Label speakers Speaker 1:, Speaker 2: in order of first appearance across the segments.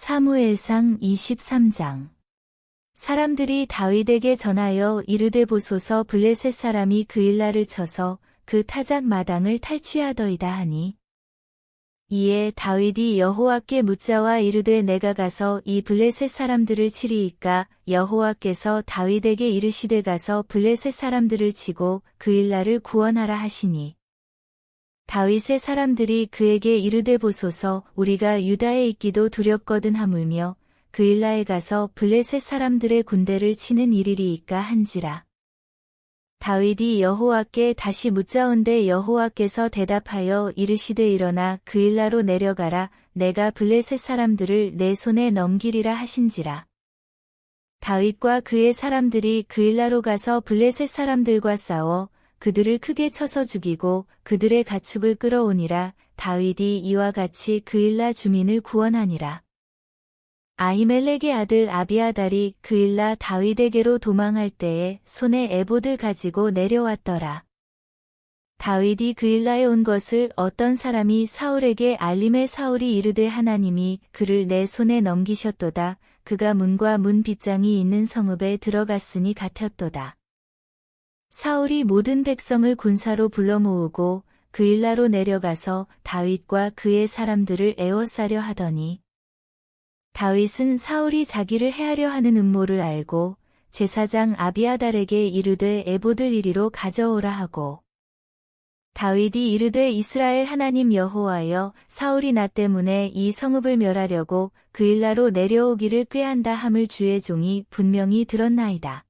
Speaker 1: 사무엘상 23장. 사람들이 다윗에게 전하여 이르되 보소서 블레셋 사람이 그일라를 쳐서 그 타작 마당을 탈취하더이다 하니. 이에 다윗이 여호와께 묻자와 이르되 내가 가서 이 블레셋 사람들을 치리이까 여호와께서 다윗에게 이르시되 가서 블레셋 사람들을 치고 그일라를 구원하라 하시니. 다윗의 사람들이 그에게 이르되 보소서 우리가 유다에 있기도 두렵거든 하물며 그일라에 가서 블레셋 사람들의 군대를 치는 일이리이까 한지라. 다윗이 여호와께 다시 묻자온데 여호와께서 대답하여 이르시되 일어나 그일라로 내려가라 내가 블레셋 사람들을 내 손에 넘기리라 하신지라. 다윗과 그의 사람들이 그일라로 가서 블레셋 사람들과 싸워 그들을 크게 쳐서 죽이고 그들의 가축을 끌어오니라. 다윗이 이와 같이 그일라 주민을 구원하니라. 아히멜렉의 아들 아비아달이 그일라 다윗에게로 도망할 때에 손에 에봇을 가지고 내려왔더라. 다윗이 그일라에 온 것을 어떤 사람이 사울에게 알림에 사울이 이르되 하나님이 그를 내 손에 넘기셨도다. 그가 문과 문 빗장이 있는 성읍에 들어갔으니 같았도다. 사울이 모든 백성을 군사로 불러 모으고 그일라로 내려가서 다윗과 그의 사람들을 에워싸려 하더니 다윗은 사울이 자기를 해하려 하는 음모를 알고 제사장 아비아달에게 이르되 에봇을 이리로 가져오라 하고 다윗이 이르되 이스라엘 하나님 여호와여 사울이 나 때문에 이 성읍을 멸하려고 그일라로 내려오기를 꾀한다 함을 주의 종이 분명히 들었나이다.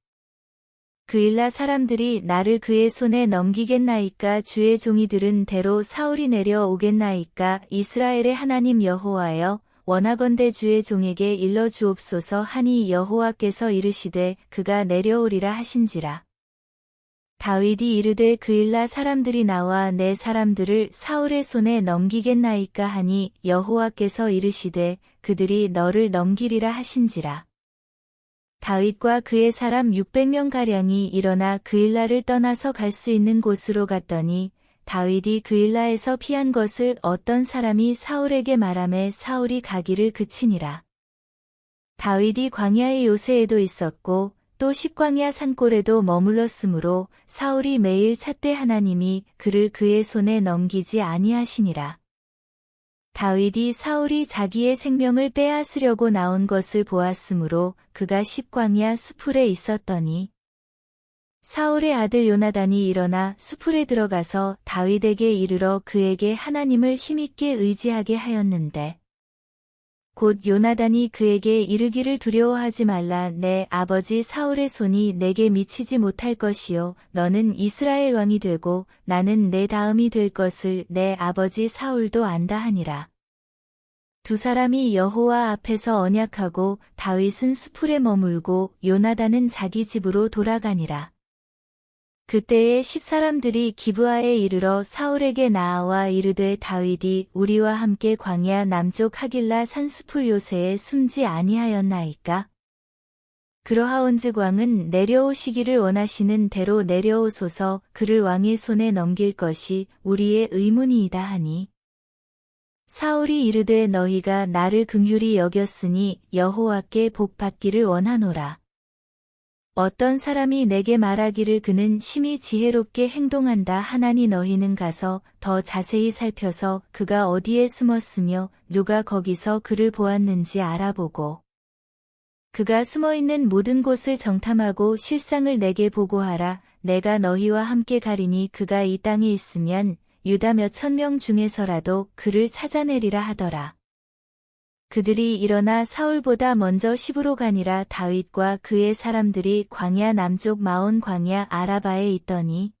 Speaker 1: 그일라 사람들이 나를 그의 손에 넘기겠나이까 주의 종이 들은 대로 사울이 내려오겠나이까 이스라엘의 하나님 여호와여 원하건대 주의 종에게 일러 주옵소서 하니 여호와께서 이르시되 그가 내려오리라 하신지라. 다윗이 이르되 그일라 사람들이 나와 내 사람들을 사울의 손에 넘기겠나이까 하니 여호와께서 이르시되 그들이 너를 넘기리라 하신지라. 다윗과 그의 사람 600명가량이 일어나 그일라를 떠나서 갈 수 있는 곳으로 갔더니 다윗이 그일라에서 피한 것을 어떤 사람이 사울에게 말하매 사울이 가기를 그치니라. 다윗이 광야의 요새에도 있었고 또 십광야 산골에도 머물렀으므로 사울이 매일 찾되 하나님이 그를 그의 손에 넘기지 아니하시니라. 다윗이 사울이 자기의 생명을 빼앗으려고 나온 것을 보았으므로 그가 십광야 수풀에 있었더니 사울의 아들 요나단이 일어나 수풀에 들어가서 다윗에게 이르러 그에게 하나님을 힘있게 의지하게 하였는데 곧 요나단이 그에게 이르기를 두려워하지 말라 내 아버지 사울의 손이 내게 미치지 못할 것이요 너는 이스라엘 왕이 되고 나는 내 다음이 될 것을 내 아버지 사울도 안다 하니라. 두 사람이 여호와 앞에서 언약하고 다윗은 수풀에 머물고 요나단은 자기 집으로 돌아가니라. 그때에 십사람들이 기브아에 이르러 사울에게 나아와 이르되 다윗이 우리와 함께 광야 남쪽 하길라 산수풀 요새에 숨지 아니하였나이까? 그러하온즉 왕은 내려오시기를 원하시는 대로 내려오소서 그를 왕의 손에 넘길 것이 우리의 의문이이다 하니 사울이 이르되 너희가 나를 긍휼히 여겼으니 여호와께 복받기를 원하노라. 어떤 사람이 내게 말하기를 그는 심히 지혜롭게 행동한다 하나니 너희는 가서 더 자세히 살펴서 그가 어디에 숨었으며 누가 거기서 그를 보았는지 알아보고 그가 숨어있는 모든 곳을 정탐하고 실상을 내게 보고하라. 내가 너희와 함께 가리니 그가 이 땅에 있으면 유다 몇천 명 중에서라도 그를 찾아내리라 하더라. 그들이 일어나 사울보다 먼저 시브로 가니라. 다윗과 그의 사람들이 광야 남쪽 마온 광야 아라바에 있더니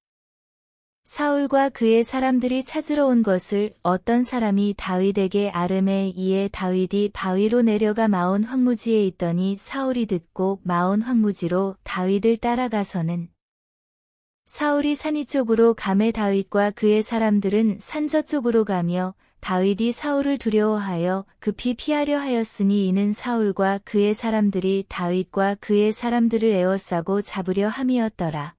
Speaker 1: 사울과 그의 사람들이 찾으러 온 것을 어떤 사람이 다윗에게 아뢰매 이에 다윗이 바위로 내려가 마온 황무지에 있더니 사울이 듣고 마온 황무지로 다윗을 따라가서는 사울이 산 이쪽으로 가매 다윗과 그의 사람들은 산 저쪽으로 가며 다윗이 사울을 두려워하여 급히 피하려 하였으니 이는 사울과 그의 사람들이 다윗과 그의 사람들을 에워싸고 잡으려 함이었더라.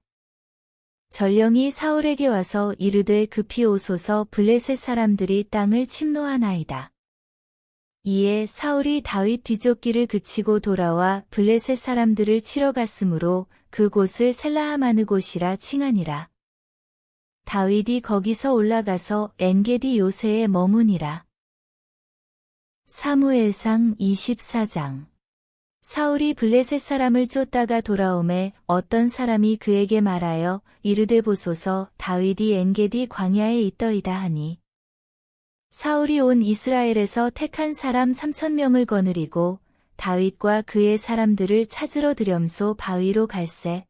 Speaker 1: 전령이 사울에게 와서 이르되 급히 오소서 블레셋 사람들이 땅을 침노하나이다. 이에 사울이 다윗 뒤쫓기를 그치고 돌아와 블레셋 사람들을 치러 갔으므로 그곳을 셀라하마느 곳이라 칭하니라. 다윗이 거기서 올라가서 엔게디 요새에 머무니라. 사무엘상 24장. 사울이 블레셋 사람을 쫓다가 돌아오매 어떤 사람이 그에게 말하여 이르되 보소서 다윗이 엔게디 광야에 있더이다 하니 사울이 온 이스라엘에서 택한 사람 3,000명을 거느리고 다윗과 그의 사람들을 찾으러 들염소 바위로 갈새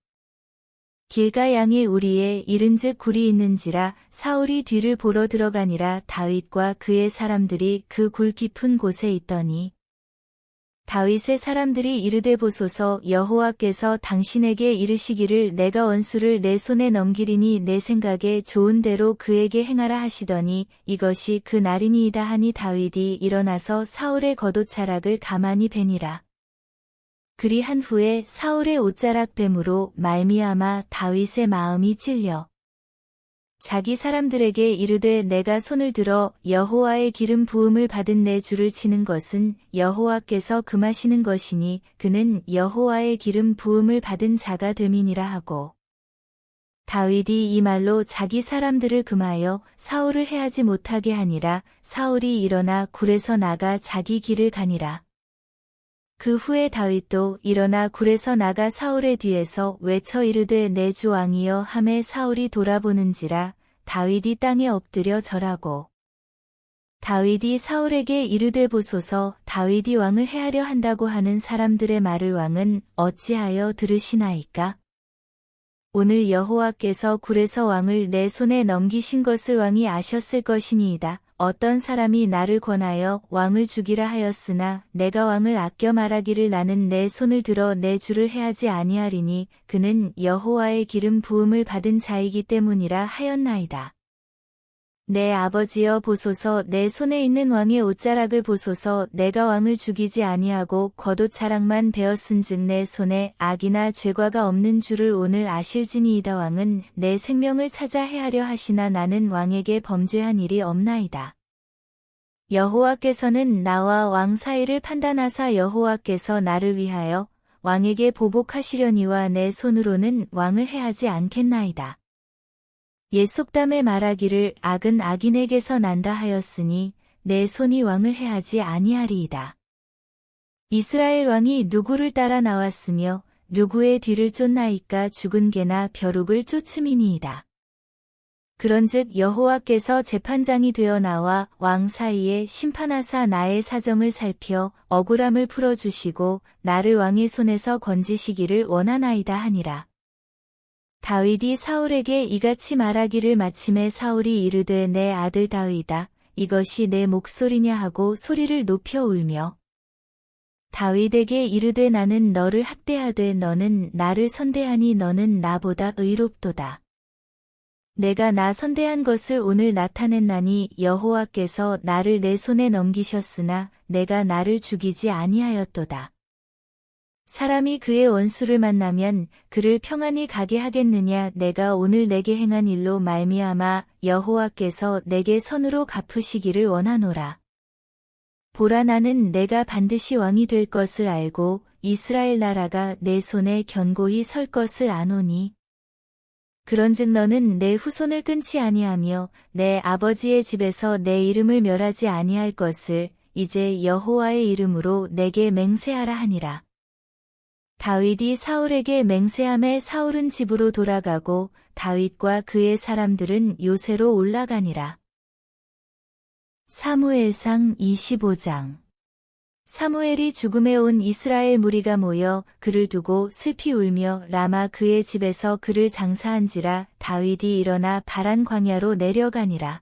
Speaker 1: 길가 양의 우리에 이른즉 굴이 있는지라 사울이 뒤를 보러 들어가니라. 다윗과 그의 사람들이 그 굴 깊은 곳에 있더니 다윗의 사람들이 이르되 보소서 여호와께서 당신에게 이르시기를 내가 원수를 내 손에 넘기리니 내 생각에 좋은 대로 그에게 행하라 하시더니 이것이 그 날이니이다 하니 다윗이 일어나서 사울의 겉옷자락을 가만히 베니라. 그리한 후에 사울의 옷자락 뱀으로 말미암아 다윗의 마음이 찔려 자기 사람들에게 이르되 내가 손을 들어 여호와의 기름 부음을 받은 내 주를 치는 것은 여호와께서 금하시는 것이니 그는 여호와의 기름 부음을 받은 자가 됨이니라 하고 다윗이 이 말로 자기 사람들을 금하여 사울을 해하지 못하게 하니라. 사울이 일어나 굴에서 나가 자기 길을 가니라. 그 후에 다윗도 일어나 굴에서 나가 사울의 뒤에서 외쳐 이르되 내 주 왕이여 하매 사울이 돌아보는지라. 다윗이 땅에 엎드려 절하고 다윗이 사울에게 이르되 보소서 다윗이 왕을 해하려 한다고 하는 사람들의 말을 왕은 어찌하여 들으시나이까? 오늘 여호와께서 굴에서 왕을 내 손에 넘기신 것을 왕이 아셨을 것이니이다. 어떤 사람이 나를 권하여 왕을 죽이라 하였으나 내가 왕을 아껴 말하기를 나는 내 손을 들어 내 주를 해하지 아니하리니 그는 여호와의 기름 부음을 받은 자이기 때문이라 하였나이다. 내 아버지여 보소서 내 손에 있는 왕의 옷자락을 보소서 내가 왕을 죽이지 아니하고 겉옷자락만 베었은즉 내 손에 악이나 죄과가 없는 줄을 오늘 아실지니이다. 왕은 내 생명을 찾아 해하려 하시나 나는 왕에게 범죄한 일이 없나이다. 여호와께서는 나와 왕 사이를 판단하사 여호와께서 나를 위하여 왕에게 보복하시려니와 내 손으로는 왕을 해하지 않겠나이다. 옛 속담에 말하기를 악은 악인에게서 난다 하였으니 내 손이 왕을 해하지 아니하리이다. 이스라엘 왕이 누구를 따라 나왔으며 누구의 뒤를 쫓나이까 죽은 개나 벼룩을 쫓음이니이다. 그런즉 여호와께서 재판장이 되어 나와 왕 사이에 심판하사 나의 사정을 살펴 억울함을 풀어주시고 나를 왕의 손에서 건지시기를 원하나이다 하니라. 다윗이 사울에게 이같이 말하기를 마침에 사울이 이르되 내 아들 다윗아 이것이 내 목소리냐 하고 소리를 높여 울며 다윗에게 이르되 나는 너를 학대하되 너는 나를 선대하니 너는 나보다 의롭도다. 내가 나 선대한 것을 오늘 나타냈나니 여호와께서 나를 내 손에 넘기셨으나 내가 나를 죽이지 아니하였도다. 사람이 그의 원수를 만나면 그를 평안히 가게 하겠느냐? 내가 오늘 내게 행한 일로 말미암아 여호와께서 내게 선으로 갚으시기를 원하노라. 보라 나는 내가 반드시 왕이 될 것을 알고 이스라엘 나라가 내 손에 견고히 설 것을 아노니 그런즉 너는 내 후손을 끊지 아니하며 내 아버지의 집에서 내 이름을 멸하지 아니할 것을 이제 여호와의 이름으로 내게 맹세하라 하니라. 다윗이 사울에게 맹세함에 사울은 집으로 돌아가고 다윗과 그의 사람들은 요새로 올라가니라. 사무엘상 25장. 사무엘이 죽음에 온 이스라엘 무리가 모여 그를 두고 슬피 울며 라마 그의 집에서 그를 장사한지라. 다윗이 일어나 바란 광야로 내려가니라.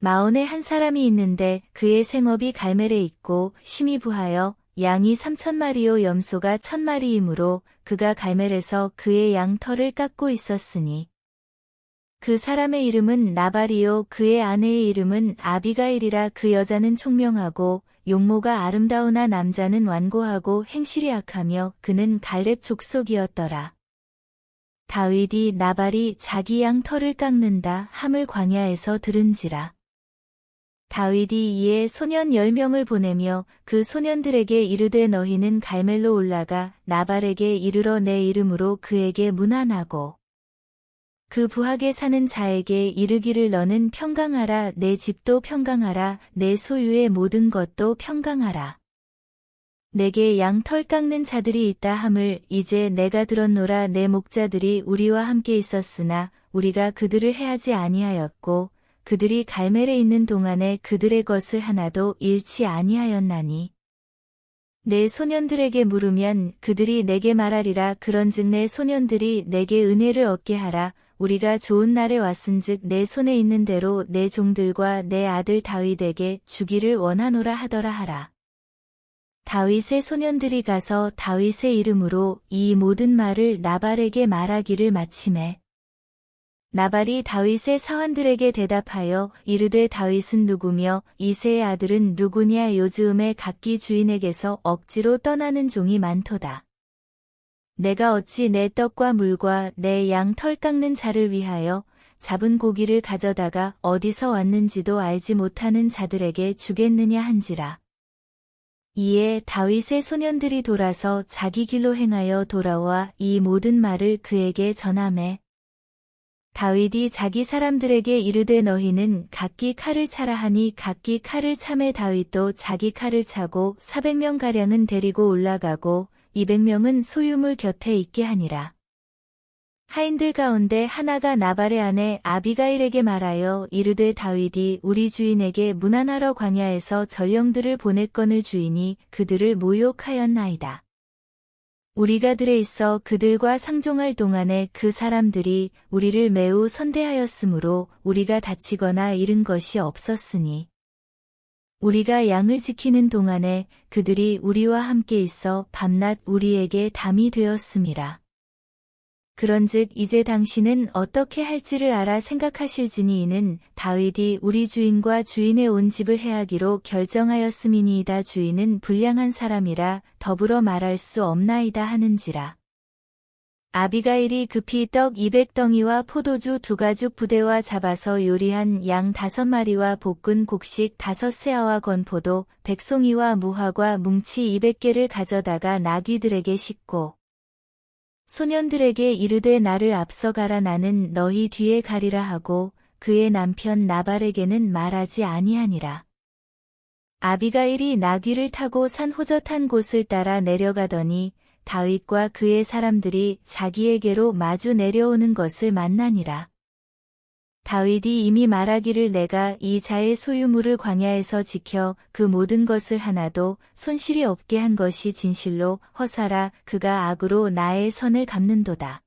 Speaker 1: 마온에 한 사람이 있는데 그의 생업이 갈멜에 있고 심히 부하여 양이 3,000마리요 염소가 1,000마리이므로 그가 갈멜에서 그의 양 털을 깎고 있었으니 그 사람의 이름은 나발이요 그의 아내의 이름은 아비가일이라. 그 여자는 총명하고 용모가 아름다우나 남자는 완고하고 행실이 악하며 그는 갈렙 족속이었더라. 다윗이 나발이 자기 양 털을 깎는다 함을 광야에서 들은지라. 다윗이 이에 소년 10명을 보내며 그 소년들에게 이르되 너희는 갈멜로 올라가 나발에게 이르러 내 이름으로 그에게 문안하고 그 부하게 사는 자에게 이르기를 너는 평강하라 내 집도 평강하라 내 소유의 모든 것도 평강하라. 내게 양털 깎는 자들이 있다 함을 이제 내가 들었노라 내 목자들이 우리와 함께 있었으나 우리가 그들을 해하지 아니하였고 그들이 갈멜에 있는 동안에 그들의 것을 하나도 잃지 아니하였나니 내 소년들에게 물으면 그들이 내게 말하리라 그런즉 내 소년들이 내게 은혜를 얻게 하라 우리가 좋은 날에 왔은즉 내 손에 있는 대로 내 종들과 내 아들 다윗에게 주기를 원하노라 하더라 하라. 다윗의 소년들이 가서 다윗의 이름으로 이 모든 말을 나발에게 말하기를 마치매 나발이 다윗의 사환들에게 대답하여 이르되 다윗은 누구며 이새의 아들은 누구냐 요즈음에 각기 주인에게서 억지로 떠나는 종이 많도다. 내가 어찌 내 떡과 물과 내 양 털 깎는 자를 위하여 잡은 고기를 가져다가 어디서 왔는지도 알지 못하는 자들에게 주겠느냐 한지라. 이에 다윗의 소년들이 돌아서 자기 길로 행하여 돌아와 이 모든 말을 그에게 전하매 다윗이 자기 사람들에게 이르되 너희는 각기 칼을 차라 하니 각기 칼을 차매 다윗도 자기 칼을 차고 400명가량은 데리고 올라가고 200명은 소유물 곁에 있게 하니라. 하인들 가운데 하나가 나발의 아내 아비가일에게 말하여 이르되 다윗이 우리 주인에게 문안하러 광야에서 전령들을 보냈거늘 주인이 그들을 모욕하였나이다. 우리가 들에 있어 그들과 상종할 동안에 그 사람들이 우리를 매우 선대하였으므로 우리가 다치거나 잃은 것이 없었으니 우리가 양을 지키는 동안에 그들이 우리와 함께 있어 밤낮 우리에게 담이 되었음이라. 그런즉 이제 당신은 어떻게 할지를 알아 생각하실지니 이는 다윗이 우리 주인과 주인의 온 집을 해하기로 결정하였음이니이다. 주인은 불량한 사람이라 더불어 말할 수 없나이다 하는지라. 아비가일이 급히 떡 200덩이와 포도주 2가죽 부대와 잡아서 요리한 양 5마리와 볶은 곡식 5세아와 건포도 100송이와 무화과 뭉치 200개를 가져다가 나귀들에게 싣고 소년들에게 이르되 나를 앞서가라 나는 너희 뒤에 가리라 하고 그의 남편 나발에게는 말하지 아니하니라. 아비가일이 나귀를 타고 산 호젓한 곳을 따라 내려가더니 다윗과 그의 사람들이 자기에게로 마주 내려오는 것을 만나니라. 다윗이 이미 말하기를 내가 이 자의 소유물을 광야에서 지켜 그 모든 것을 하나도 손실이 없게 한 것이 진실로 허사라 그가 악으로 나의 선을 갚는도다.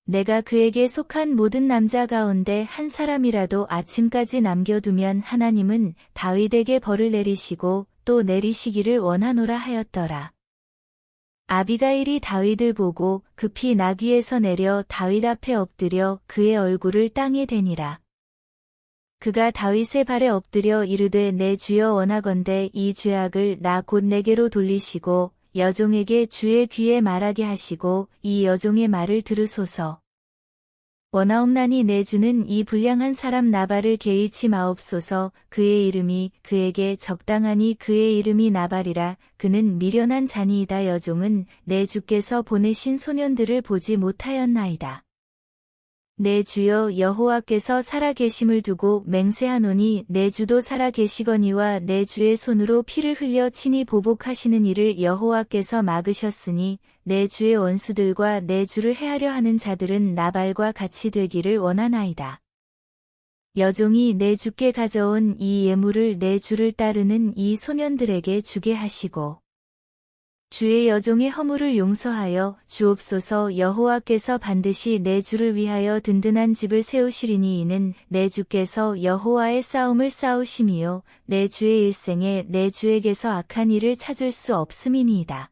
Speaker 1: 내가 그에게 속한 모든 남자 가운데 한 사람이라도 아침까지 남겨두면 하나님은 다윗에게 벌을 내리시고 또 내리시기를 원하노라 하였더라. 아비가일이 다윗을 보고 급히 나귀에서 내려 다윗 앞에 엎드려 그의 얼굴을 땅에 대니라. 그가 다윗의 발에 엎드려 이르되 내 주여 원하건대 이 죄악을 나 곧 내게로 돌리시고 여종에게 주의 귀에 말하게 하시고 이 여종의 말을 들으소서. 원하옵나니 내 주는 이 불량한 사람 나발을 개의치 마옵소서. 그의 이름이 그에게 적당하니 그의 이름이 나발이라. 그는 미련한 자니이다. 여종은 내 주께서 보내신 소년들을 보지 못하였나이다. 내 주여 여호와께서 살아계심을 두고 맹세하노니 내 주도 살아계시거니와 내 주의 손으로 피를 흘려 친히 보복하시는 일을 여호와께서 막으셨으니 내 주의 원수들과 내 주를 해하려 하는 자들은 나발과 같이 되기를 원하나이다. 여종이 내 주께 가져온 이 예물을 내 주를 따르는 이 소년들에게 주게 하시고 주의 여종의 허물을 용서하여 주옵소서. 여호와께서 반드시 내 주를 위하여 든든한 집을 세우시리니 이는 내 주께서 여호와의 싸움을 싸우심이요 내 주의 일생에 내 주에게서 악한 일을 찾을 수 없음이니이다.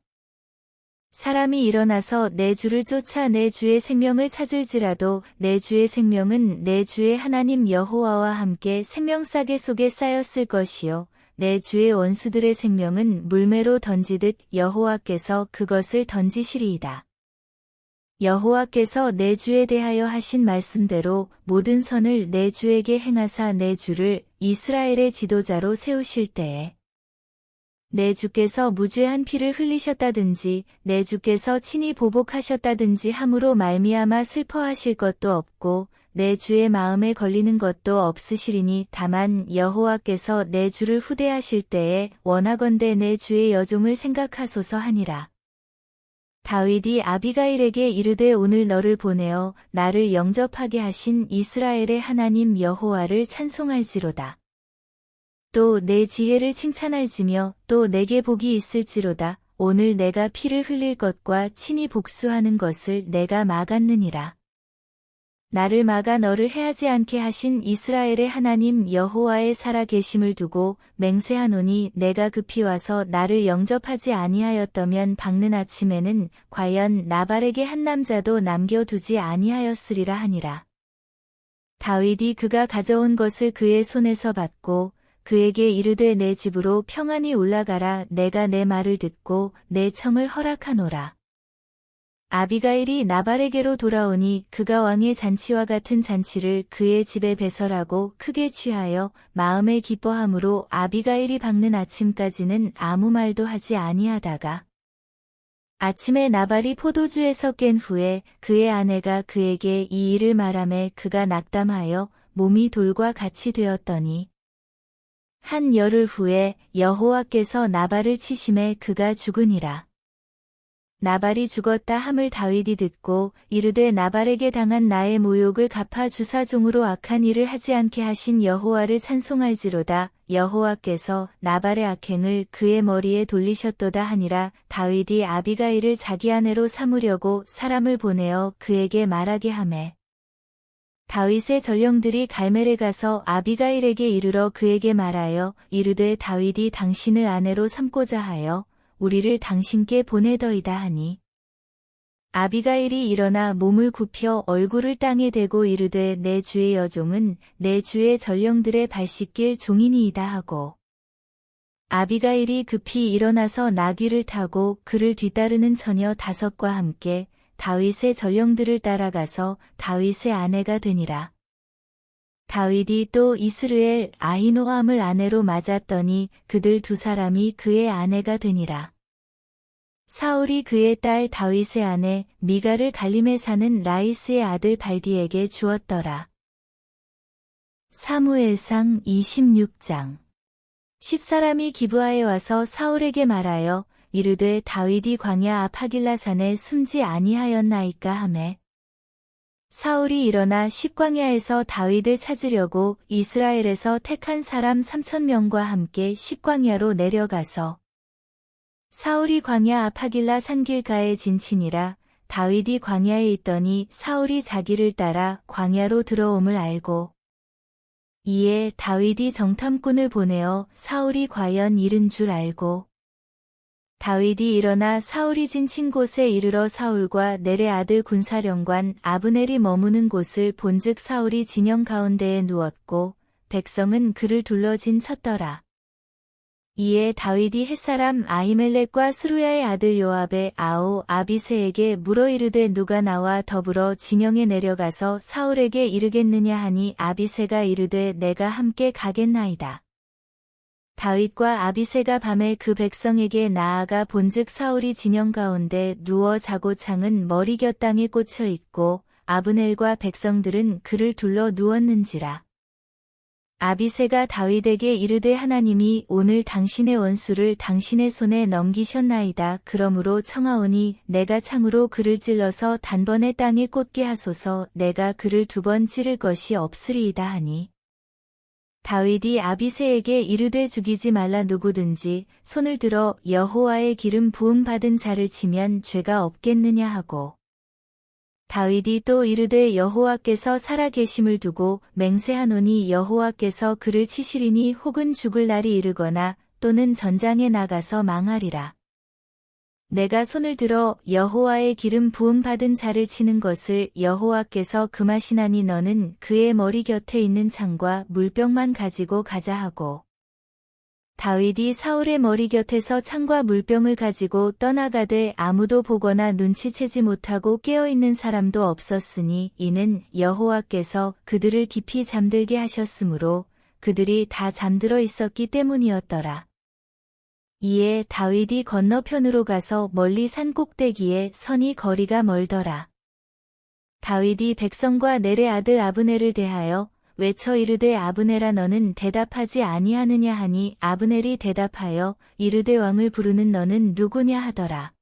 Speaker 1: 사람이 일어나서 내 주를 쫓아 내 주의 생명을 찾을지라도 내 주의 생명은 내 주의 하나님 여호와와 함께 생명싸개 속에 쌓였을 것이요 내 주의 원수들의 생명은 물매로 던지듯 여호와께서 그것을 던지시리이다. 여호와께서 내 주에 대하여 하신 말씀대로 모든 선을 내 주에게 행하사 내 주를 이스라엘의 지도자로 세우실 때에 내 주께서 무죄한 피를 흘리셨다든지 내 주께서 친히 보복하셨다든지 함으로 말미암아 슬퍼하실 것도 없고 내 주의 마음에 걸리는 것도 없으시리니 다만 여호와께서 내 주를 후대하실 때에 원하건대 내 주의 여종을 생각하소서 하니라. 다윗이 아비가일에게 이르되 오늘 너를 보내어 나를 영접하게 하신 이스라엘의 하나님 여호와를 찬송할지로다. 또 내 지혜를 칭찬할지며 또 내게 복이 있을지로다. 오늘 내가 피를 흘릴 것과 친히 복수하는 것을 내가 막았느니라. 나를 막아 너를 해하지 않게 하신 이스라엘의 하나님 여호와의 살아계심을 두고 맹세하노니 내가 급히 와서 나를 영접하지 아니하였다면 밝는 아침에는 과연 나발에게 한 남자도 남겨두지 아니하였으리라 하니라. 다윗이 그가 가져온 것을 그의 손에서 받고 그에게 이르되 내 집으로 평안히 올라가라. 내가 내 말을 듣고 내 청을 허락하노라. 아비가일이 나발에게로 돌아오니 그가 왕의 잔치와 같은 잔치를 그의 집에 배설하고 크게 취하여 마음에 기뻐함으로 아비가일이 밝는 아침까지는 아무 말도 하지 아니하다가 아침에 나발이 포도주에서 깬 후에 그의 아내가 그에게 이 일을 말하매 그가 낙담하여 몸이 돌과 같이 되었더니 한 열흘 후에 여호와께서 나발을 치심에 그가 죽으니라. 나발이 죽었다 함을 다윗이 듣고 이르되 나발에게 당한 나의 모욕을 갚아 주사 종으로 악한 일을 하지 않게 하신 여호와를 찬송할지로다. 여호와께서 나발의 악행을 그의 머리에 돌리셨도다 하니라. 다윗이 아비가일을 자기 아내로 삼으려고 사람을 보내어 그에게 말하게 하매 다윗의 전령들이 갈멜에 가서 아비가일에게 이르러 그에게 말하여 이르되 다윗이 당신을 아내로 삼고자 하여 우리를 당신께 보내더이다 하니 아비가일이 일어나 몸을 굽혀 얼굴을 땅에 대고 이르되 내 주의 여종은 내 주의 전령들의 발 씻길 종이니이다 하고 아비가일이 급히 일어나서 나귀를 타고 그를 뒤따르는 처녀 5과 함께 다윗의 전령들을 따라가서 다윗의 아내가 되니라. 다윗이 또 이스르엘 아히노암을 아내로 맞았더니 그들 2사람이 그의 아내가 되니라. 사울이 그의 딸 다윗의 아내 미갈을 갈림에 사는 라이스의 아들 발디에게 주었더라. 사무엘상 26장 10사람이 기브아에 와서 사울에게 말하여 이르되 다윗이 광야 앞 하길라산에 숨지 아니하였나이까 하매 사울이 일어나 십광야에서 다윗을 찾으려고 이스라엘에서 택한 사람 3,000명과 함께 십광야로 내려가서 사울이 광야 앞 하길라 산길가에 진치니라. 다윗이 광야에 있더니 사울이 자기를 따라 광야로 들어옴을 알고 이에 다윗이 정탐꾼을 보내어 사울이 과연 이른 줄 알고 다윗이 일어나 사울이 진친 곳에 이르러 사울과 넬의 아들 군사령관 아브넬이 머무는 곳을 본즉 사울이 진영 가운데에 누웠고 백성은 그를 둘러진 쳤더라. 이에 다윗이 햇사람 아히멜렉과 스루야의 아들 요압의 아우 아비새에게 물어 이르되 누가 나와 더불어 진영에 내려가서 사울에게 이르겠느냐 하니 아비새가 이르되 내가 함께 가겠나이다. 다윗과 아비새가 밤에 그 백성에게 나아가 본즉 사울이 진영 가운데 누워 자고 창은 머리 곁땅에 꽂혀 있고 아브넬과 백성들은 그를 둘러 누웠는지라. 아비새가 다윗에게 이르되 하나님이 오늘 당신의 원수를 당신의 손에 넘기셨나이다. 그러므로 청하오니 내가 창으로 그를 찔러서 단번에 땅에 꽂게 하소서. 내가 그를 2번 찌를 것이 없으리이다 하니 다윗이 아비새에게 이르되 죽이지 말라. 누구든지 손을 들어 여호와의 기름 부음 받은 자를 치면 죄가 없겠느냐 하고 다윗이 또 이르되 여호와께서 살아계심을 두고 맹세하노니 여호와께서 그를 치시리니 혹은 죽을 날이 이르거나 또는 전장에 나가서 망하리라. 내가 손을 들어 여호와의 기름 부음 받은 자를 치는 것을 여호와께서 금하시나니 너는 그의 머리 곁에 있는 창과 물병만 가지고 가자 하고 다윗이 사울의 머리 곁에서 창과 물병을 가지고 떠나가되 아무도 보거나 눈치채지 못하고 깨어있는 사람도 없었으니 이는 여호와께서 그들을 깊이 잠들게 하셨으므로 그들이 다 잠들어 있었기 때문이었더라. 이에 다윗이 건너편으로 가서 멀리 산 꼭대기에 서니 거리가 멀더라. 다윗이 백성과 넬의 아들 아브넬을 대하여 외쳐 이르되 아브넬아 너는 대답하지 아니하느냐 하니 아브넬이 대답하여 이르되 왕을 부르는 너는 누구냐 하더라.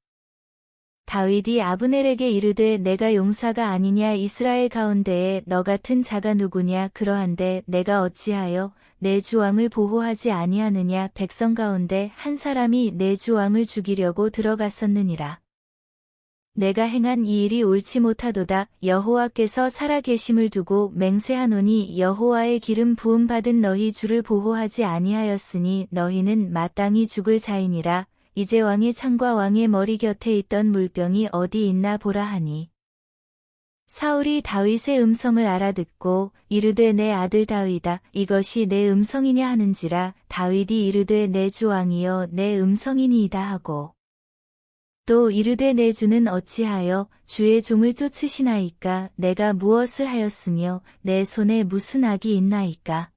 Speaker 1: 다윗이 아브넬에게 이르되 내가 용사가 아니냐 이스라엘 가운데에 너 같은 자가 누구냐 그러한데 내가 어찌하여 내 주 왕을 보호하지 아니하느냐 백성 가운데 한 사람이 내 주 왕을 죽이려고 들어갔었느니라. 내가 행한 이 일이 옳지 못하도다. 여호와께서 살아계심을 두고 맹세하노니 여호와의 기름 부음 받은 너희 주를 보호하지 아니하였으니 너희는 마땅히 죽을 자이니라. 이제 왕의 창과 왕의 머리 곁에 있던 물병이 어디 있나 보라 하니. 사울이 다윗의 음성을 알아듣고 이르되 내 아들 다윗아 이것이 내 음성이냐 하는지라. 다윗이 이르되 내 주 왕이여 내 음성이니이다 하고 또 이르되 내 주는 어찌하여 주의 종을 쫓으시나이까 내가 무엇을 하였으며 내 손에 무슨 악이 있나이까.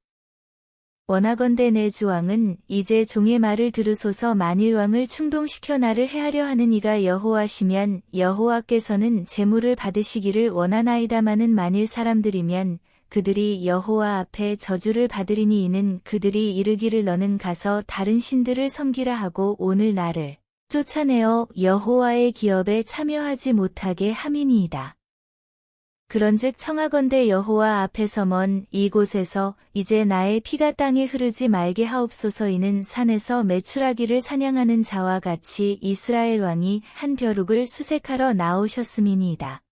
Speaker 1: 원하건대 내 주 왕은 이제 종의 말을 들으소서. 만일 왕을 충동시켜 나를 해하려 하는 이가 여호와시면 여호와께서는 제물을 받으시기를 원하나이다마는 만일 사람들이면 그들이 여호와 앞에 저주를 받으리니 이는 그들이 이르기를 너는 가서 다른 신들을 섬기라 하고 오늘 나를 쫓아내어 여호와의 기업에 참여하지 못하게 함이니이다. 그런즉 청하건대 여호와 앞에서 먼 이곳에서 이제 나의 피가 땅에 흐르지 말게 하옵소서. 이는 산에서 메추라기를 사냥하는 자와 같이 이스라엘 왕이 한 벼룩을 수색하러 나오셨음이니이다.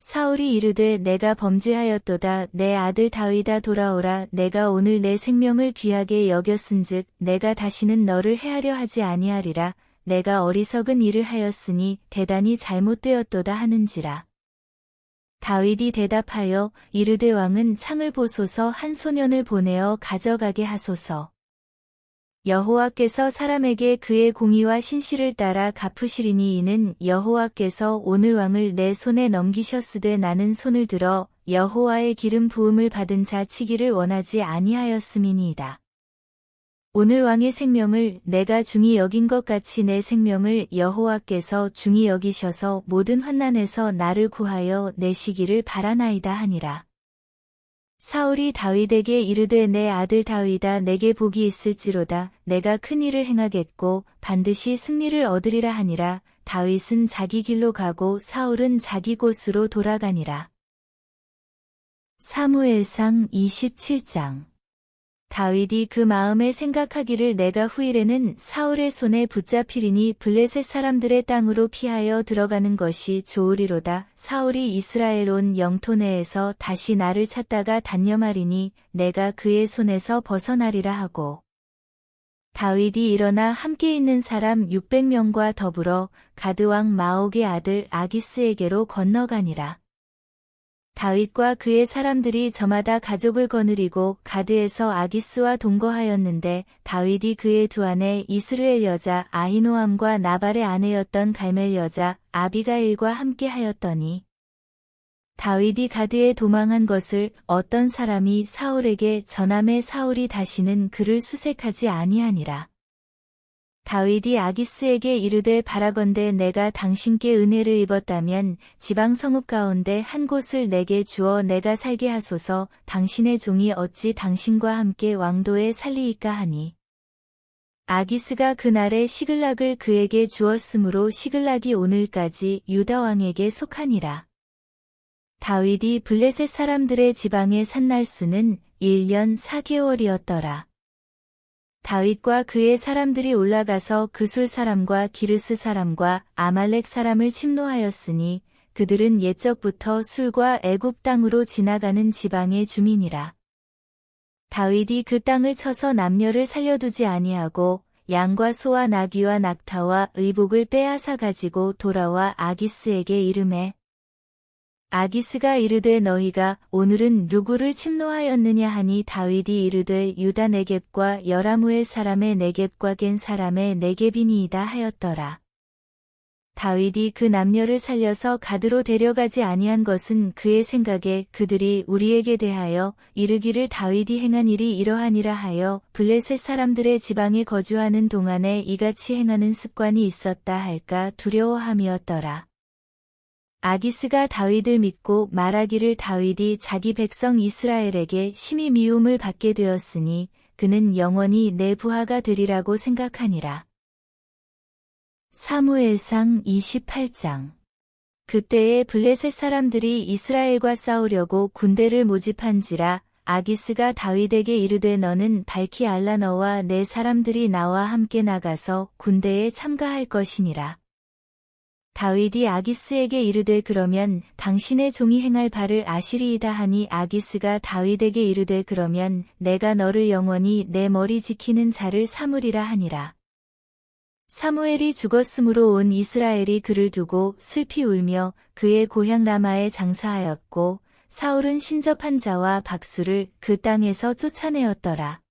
Speaker 1: 사울이 이르되 내가 범죄하였도다. 내 아들 다윗아 돌아오라. 내가 오늘 내 생명을 귀하게 여겼은즉 내가 다시는 너를 해하려 하지 아니하리라. 내가 어리석은 일을 하였으니 대단히 잘못되었도다 하는지라. 다윗이 대답하여 이르되 왕은 창을 보소서. 한 소년을 보내어 가져가게 하소서. 여호와께서 사람에게 그의 공의와 신실을 따라 갚으시리니 이는 여호와께서 오늘 왕을 내 손에 넘기셨으되 나는 손을 들어 여호와의 기름 부음을 받은 자 치기를 원하지 아니하였음이니이다. 오늘 왕의 생명을 내가 중히 여긴 것 같이 내 생명을 여호와께서 중히 여기셔서 모든 환난에서 나를 구하여 내시기를 바라나이다 하니라. 사울이 다윗에게 이르되 내 아들 다윗아 내게 복이 있을지로다. 내가 큰 일을 행하겠고 반드시 승리를 얻으리라 하니라. 다윗은 자기 길로 가고 사울은 자기 곳으로 돌아가니라. 사무엘상 27장. 다윗이 그 마음에 생각하기를 내가 후일에는 사울의 손에 붙잡히리니 블레셋 사람들의 땅으로 피하여 들어가는 것이 좋으리로다. 사울이 이스라엘 온 영토 내에서 다시 나를 찾다가 단념하리니 내가 그의 손에서 벗어나리라 하고. 다윗이 일어나 함께 있는 사람 600명과 더불어 가드왕 마옥의 아들 아기스에게로 건너가니라. 다윗과 그의 사람들이 저마다 가족을 거느리고 가드에서 아기스와 동거하였는데 다윗이 그의 두 아내 이스르엘 여자 아히노암과 나발의 아내였던 갈멜 여자 아비가일과 함께 하였더니 다윗이 가드에 도망한 것을 어떤 사람이 사울에게 전함에 사울이 다시는 그를 수색하지 아니하니라. 다윗이 아기스에게 이르되 바라건대 내가 당신께 은혜를 입었다면 지방 성읍 가운데 한 곳을 내게 주어 내가 살게 하소서. 당신의 종이 어찌 당신과 함께 왕도에 살리이까 하니. 아기스가 그날에 시글락을 그에게 주었으므로 시글락이 오늘까지 유다 왕에게 속하니라. 다윗이 블레셋 사람들의 지방에 산 날수는 1년 4개월이었더라. 다윗과 그의 사람들이 올라가서 그술 사람과 기르스 사람과 아말렉 사람을 침노하였으니 그들은 옛적부터 술과 애굽 땅으로 지나가는 지방의 주민이라. 다윗이 그 땅을 쳐서 남녀를 살려두지 아니하고 양과 소와 나귀와 낙타와 의복을 빼앗아 가지고 돌아와 아기스에게 이르매 아기스가 이르되 너희가 오늘은 누구를 침노하였느냐 하니 다윗이 이르되 유다 네겝과 여라무엘 사람의 네겝과 겐 사람의 네겝이니이다 하였더라. 다윗이 그 남녀를 살려서 가드로 데려가지 아니한 것은 그의 생각에 그들이 우리에게 대하여 이르기를 다윗이 행한 일이 이러하니라 하여 블레셋 사람들의 지방에 거주하는 동안에 이같이 행하는 습관이 있었다 할까 두려워함이었더라. 아기스가 다윗을 믿고 말하기를 다윗이 자기 백성 이스라엘에게 심히 미움을 받게 되었으니 그는 영원히 내 부하가 되리라고 생각하니라. 사무엘상 28장. 그때에 블레셋 사람들이 이스라엘과 싸우려고 군대를 모집한지라 아기스가 다윗에게 이르되 너는 밝히 알라 너와 내 사람들이 나와 함께 나가서 군대에 참가할 것이니라. 다윗이 아기스에게 이르되 그러면 당신의 종이 행할 바를 아시리이다 하니 아기스가 다윗에게 이르되 그러면 내가 너를 영원히 내 머리 지키는 자를 삼으리라 하니라. 사무엘이 죽었으므로 온 이스라엘이 그를 두고 슬피 울며 그의 고향 라마에 장사하였고 사울은 신접한 자와 박수를 그 땅에서 쫓아내었더라.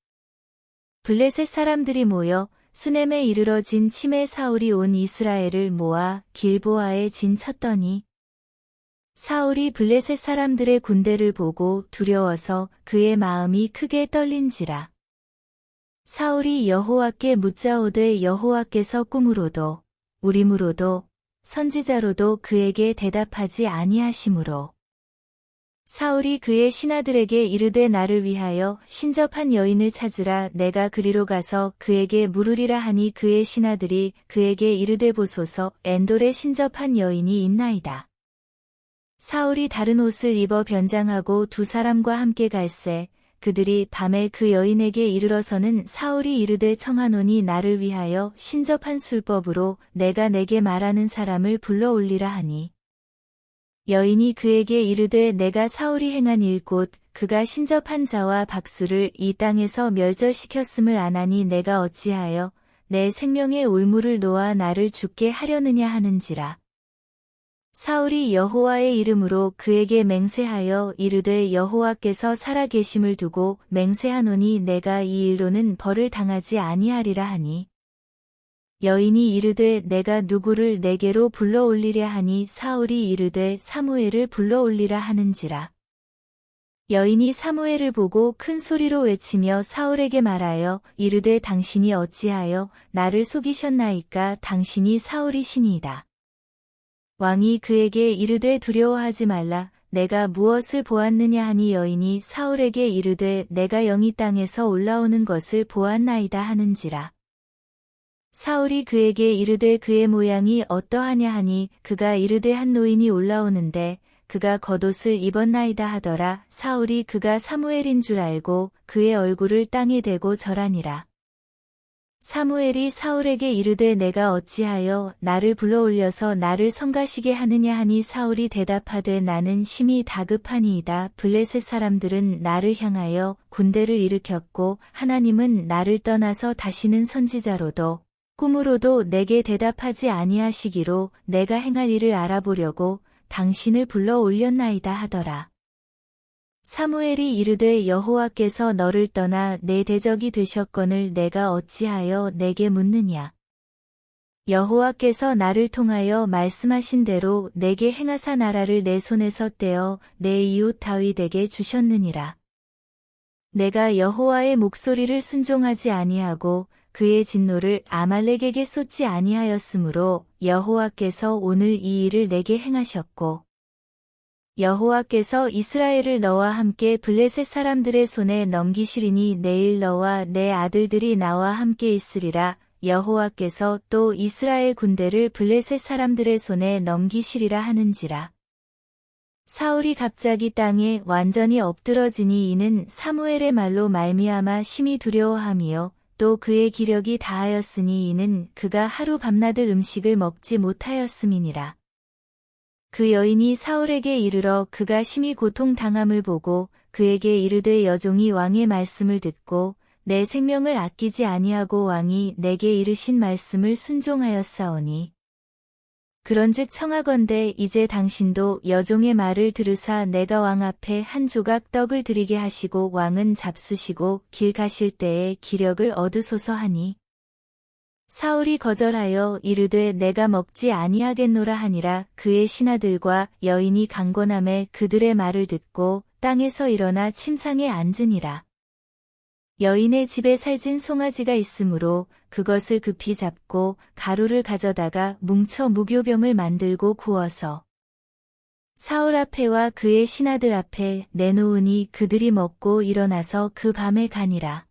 Speaker 1: 블레셋 사람들이 모여 수넴에 이르러진 침에 사울이 온 이스라엘을 모아 길보아에 진쳤더니 사울이 블레셋 사람들의 군대를 보고 두려워서 그의 마음이 크게 떨린지라. 사울이 여호와께 묻자오되 여호와께서 꿈으로도 우림으로도 선지자로도 그에게 대답하지 아니하시므로 사울이 그의 신하들에게 이르되 나를 위하여 신접한 여인을 찾으라 내가 그리로 가서 그에게 물으리라 하니 그의 신하들이 그에게 이르되 보소서 엔돌에 신접한 여인이 있나이다. 사울이 다른 옷을 입어 변장하고 두 사람과 함께 갈새 그들이 밤에 그 여인에게 이르러서는 사울이 이르되 청하노니 나를 위하여 신접한 술법으로 내가 내게 말하는 사람을 불러올리라 하니 여인이 그에게 이르되 내가 사울이 행한 일 곧 그가 신접한 자와 박수를 이 땅에서 멸절시켰음을 아나니 내가 어찌하여 내 생명의 올무를 놓아 나를 죽게 하려느냐 하는지라. 사울이 여호와의 이름으로 그에게 맹세하여 이르되 여호와께서 살아계심을 두고 맹세하노니 내가 이 일로는 벌을 당하지 아니하리라 하니 여인이 이르되 내가 누구를 내게로 불러올리랴 하니 사울이 이르되 사무엘을 불러올리라 하는지라. 여인이 사무엘을 보고 큰 소리로 외치며 사울에게 말하여 이르되 당신이 어찌하여 나를 속이셨나이까 당신이 사울이시니이다. 왕이 그에게 이르되 두려워하지 말라 내가 무엇을 보았느냐 하니 여인이 사울에게 이르되 내가 영이 땅에서 올라오는 것을 보았나이다 하는지라. 사울이 그에게 이르되 그의 모양이 어떠하냐 하니 그가 이르되 한 노인이 올라오는데 그가 겉옷을 입었나이다 하더라. 사울이 그가 사무엘인 줄 알고 그의 얼굴을 땅에 대고 절하니라. 사무엘이 사울에게 이르되 내가 어찌하여 나를 불러올려서 나를 성가시게 하느냐 하니 사울이 대답하되 나는 심히 다급하니이다. 블레셋 사람들은 나를 향하여 군대를 일으켰고 하나님은 나를 떠나서 다시는 선지자로도 꿈으로도 내게 대답하지 아니하시기로 내가 행할 일을 알아보려고 당신을 불러 올렸나이다 하더라. 사무엘이 이르되 여호와께서 너를 떠나 내 대적이 되셨거늘 내가 어찌하여 내게 묻느냐. 여호와께서 나를 통하여 말씀하신 대로 내게 행하사 나라를 내 손에서 떼어 내 이웃 다윗에게 주셨느니라. 내가 여호와의 목소리를 순종하지 아니하고 그의 진노를 아말렉에게 쏟지 아니하였으므로 여호와께서 오늘 이 일을 내게 행하셨고 여호와께서 이스라엘을 너와 함께 블레셋 사람들의 손에 넘기시리니 내일 너와 내 아들들이 나와 함께 있으리라. 여호와께서 또 이스라엘 군대를 블레셋 사람들의 손에 넘기시리라 하는지라. 사울이 갑자기 땅에 완전히 엎드러지니 이는 사무엘의 말로 말미암아 심히 두려워함이요 또 그의 기력이 다하였으니 이는 그가 하루 밤낮을 음식을 먹지 못하였음이니라. 그 여인이 사울에게 이르러 그가 심히 고통당함을 보고 그에게 이르되 여종이 왕의 말씀을 듣고 내 생명을 아끼지 아니하고 왕이 내게 이르신 말씀을 순종하였사오니 그런즉 청하건대 이제 당신도 여종의 말을 들으사 내가 왕 앞에 한 조각 떡을 드리게 하시고 왕은 잡수시고 길 가실 때에 기력을 얻으소서 하니 사울이 거절하여 이르되 내가 먹지 아니하겠노라 하니라. 그의 신하들과 여인이 강권함에 그들의 말을 듣고 땅에서 일어나 침상에 앉으니라. 여인의 집에 살찐 송아지가 있으므로 그것을 급히 잡고 가루를 가져다가 뭉쳐 무교병을 만들고 구워서 사울 앞에와 그의 신하들 앞에 내놓으니 그들이 먹고 일어나서 그 밤에 가니라.